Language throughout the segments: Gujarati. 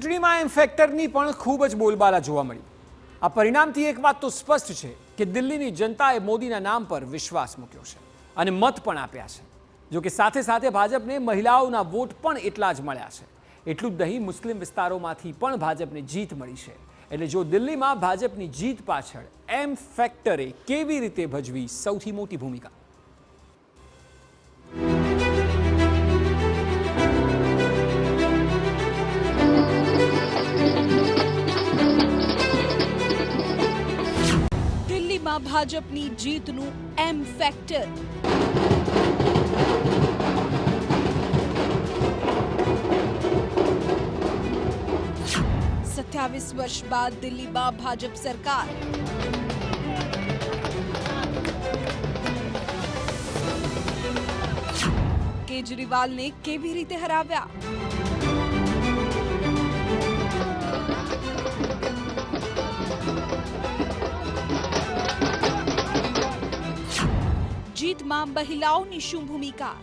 ચૂંટણીમાં એમ ફેક્ટરની પણ ખૂબ જ બોલબાલા જોવા મળી। આ પરિણામથી એક વાત તો સ્પષ્ટ છે કે દિલ્હીની જનતાએ મોદીના નામ પર વિશ્વાસ મૂક્યો છે અને મત પણ આપ્યા છે। જો કે સાથે સાથે ભાજપને મહિલાઓના વોટ પણ એટલા જ મળ્યા છે। એટલું જ નહીં, મુસ્લિમ વિસ્તારોમાંથી પણ ભાજપને જીત મળી છે। એટલે જો દિલ્હીમાં ભાજપની જીત પાછળ એમ ફેક્ટરે કેવી રીતે ભજવી સૌથી મોટી ભૂમિકા। દિલ્હીમાં ભાજપની જીતનું એમ ફેક્ટર। 27 વર્ષ बाद દિલ્હીમાં ભાજપ સરકાર। કેજરીવાલને કેવી રીતે હરાવ્યા? જીતમાં મહિલાઓની શું ભૂમિકા?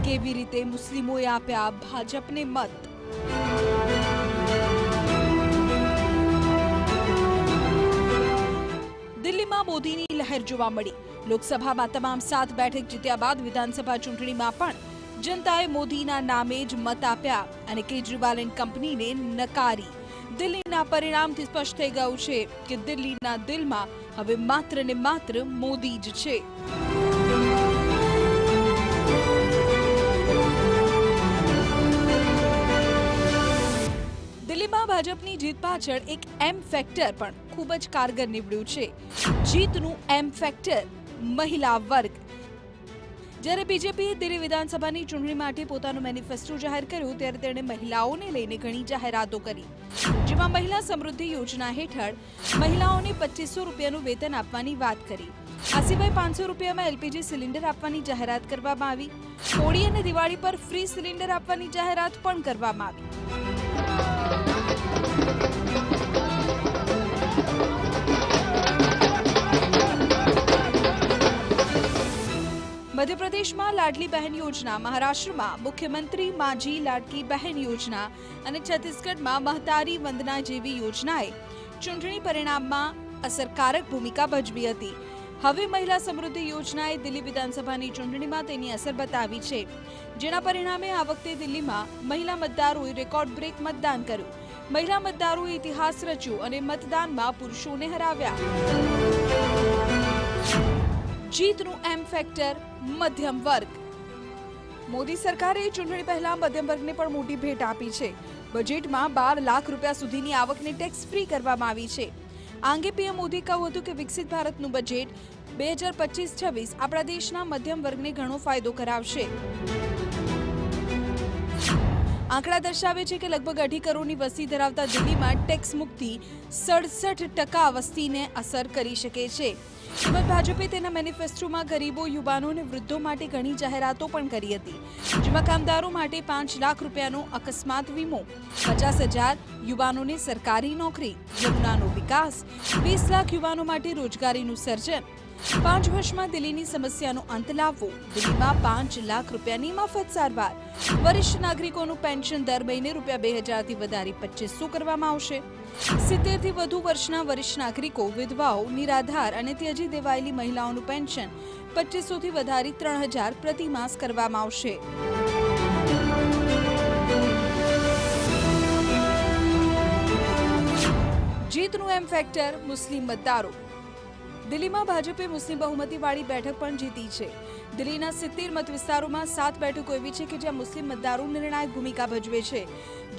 કેવી રીતે મુસ્લિમોએ આપ્યા ભાજપને મત? દિલ્હીમાં મોદીની લહેર જોવા મળી। લોકસભામાં તમામ 7 બેઠક જીત્યા બાદ વિધાનસભા ચૂંટણીમાં પણ જનતાએ મોદીના નામે જ મત આપ્યા અને કેજરીવાલ એન્ડ કંપનીને નકારી। દિલ્હીના પરિણામથી સ્પષ્ટ થઈ ગયું છે કે દિલ્હીના દિલમાં હવે માત્ર ને માત્ર મોદી જ છે। દિલ્હીમાં ભાજપની જીત પાછળ એક એમ ફેક્ટર પણ ખૂબ જ કારગર નીવડ્યું છે। જીતનું એમ ફેક્ટર મહિલા વર્ગ। જ્યારે બીજેપીએ દિલ્હી વિધાનસભાની ચૂંટણી માટે પોતાનું મેનિફેસ્ટો જાહેર કર્યું ત્યારે તેણે મહિલાઓને લઈને ઘણી જાહેરાતો કરી, જેમાં મહિલા સમૃદ્ધિ યોજના હેઠળ મહિલાઓને 2500 રૂપિયાનું વેતન આપવાની વાત કરી। આ સિવાય 500 રૂપિયામાં એલપીજી સિલિન્ડર આપવાની જાહેરાત કરવામાં આવી। હોળી અને દિવાળી પર ફ્રી સિલિન્ડર આપવાની જાહેરાત પણ કરવામાં આવી। મધ્યપ્રદેશમાં લાડલી બહેન યોજના, મહારાષ્ટ્રમાં મુખ્યમંત્રી માજી લાડકી બહેન યોજના અને છત્તીસગઢમાં મહતારી વંદના જેવી યોજનાએ ચૂંટણી પરિણામમાં અસરકારક ભૂમિકા ભજવી હતી। હવે મહિલા સમૃદ્ધિ યોજનાએ દિલ્હી વિધાનસભાની ચૂંટણીમાં તેની અસર બતાવી છે, જેના પરિણામે આ વખતે દિલ્હીમાં મહિલા મતદારોએ રેકોર્ડ બ્રેક મતદાન કર્યું। મહિલા મતદારોએ ઇતિહાસ રચ્યો અને મતદાનમાં પુરુષોને હરાવ્યા। જીતનું એમ ફેક્ટર મધ્યમ વર્ગ। મોદી સરકારે ચૂંટણી પહેલા મધ્યમ વર્ગને પણ મોટી ભેટ આપી છે। બજેટમાં 12 લાખ રૂપિયા સુધીની આવકને ટેક્સ ફ્રી કરવામાં આવી છે। આ અંગે પીએમ મોદી કહ્યું હતું કે વિકસિત ભારતનું બજેટ 2025-26 આપણા દેશના મધ્યમ વર્ગને ઘણો ફાયદો કરાવશે। આંકડા દર્શાવે છે કે લગભગ 2.5 કરોડની વસ્તી ધરાવતા દિલ્હીમાં ટેક્સ મુક્તિ 67% વસ્તીને અસર કરી શકે છે। તેમજ ભાજપે તેના મેનિફેસ્ટોમાં ગરીબો, યુવાનો અને વૃદ્ધો માટે ઘણી જાહેરાતો પણ કરી હતી, જેમાં કામદારો માટે 5 લાખ રૂપિયાનો અકસ્માત વીમો, 50,000 યુવાનોને સરકારી નોકરી, યમુનાનો વિકાસ, 20 લાખ યુવાનો માટે રોજગારીનું સર્જન, 5 વર્ષમાં દિલ્હીની સમસ્યાનો અંત લાવવો, દિલ્હીમાં 5 લાખ રૂપિયાની મફત સારવાર, વરિષ્ઠ નાગરિકોનું પેન્શન દર મહિને ₹2,000 થી વધારી 2500 કરવામાં આવશે। 70 થી વધુ વર્ષના વરિષ્ઠ નાગરિકો, વિધવાઓ, નિરાધાર અને ત્યજી દેવાયેલી મહિલાઓનું પેન્શન 2500 થી વધારી 3000 પ્રતિ માસ કરવામાં આવશે। જીતનું એમ ફેક્ટર મુસ્લિમ મતદારો। દિલ્હીમાં ભાજપે મુસ્લિમ બહુમતીવાળી બેઠક પણ જીતી છે। દિલ્હીના 70 મત વિસ્તારોમાં 7 બેઠકો એવી છે કે જ્યાં મુસ્લિમ મતદારો નિર્ણાયક ભૂમિકા ભજવે છે,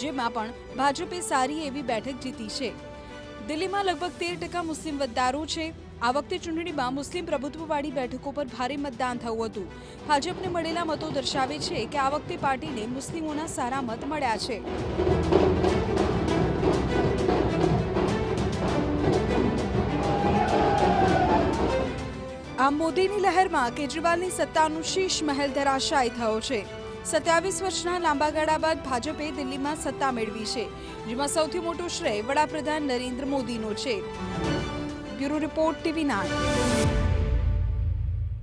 જેમાં પણ ભાજપે સારી એવી બેઠક જીતી છે। દિલ્હીમાં લગભગ 13% મુસ્લિમ મતદારો છે। આ વખતે ચૂંટણીમાં મુસ્લિમ પ્રભુત્વવાળી બેઠકો પર ભારે મતદાન થયું હતું। ભાજપને મળેલા મતો દર્શાવે છે કે આ વખતે પાર્ટીને મુસ્લિમોના સારા મત મળ્યા છે। આમ મોદીની લહેરમાં કેજરીવાલની સત્તાનું શીશ મહેલ ધરાશાયી થયો છે। 27 વર્ષના લાંબા ગાળા બાદ ભાજપે દિલ્હીમાં સત્તા મેળવી છે, જેમાં સૌથી મોટો શ્રેય વડાપ્રધાન નરેન્દ્ર મોદીનો છે। Bureau report, TV9।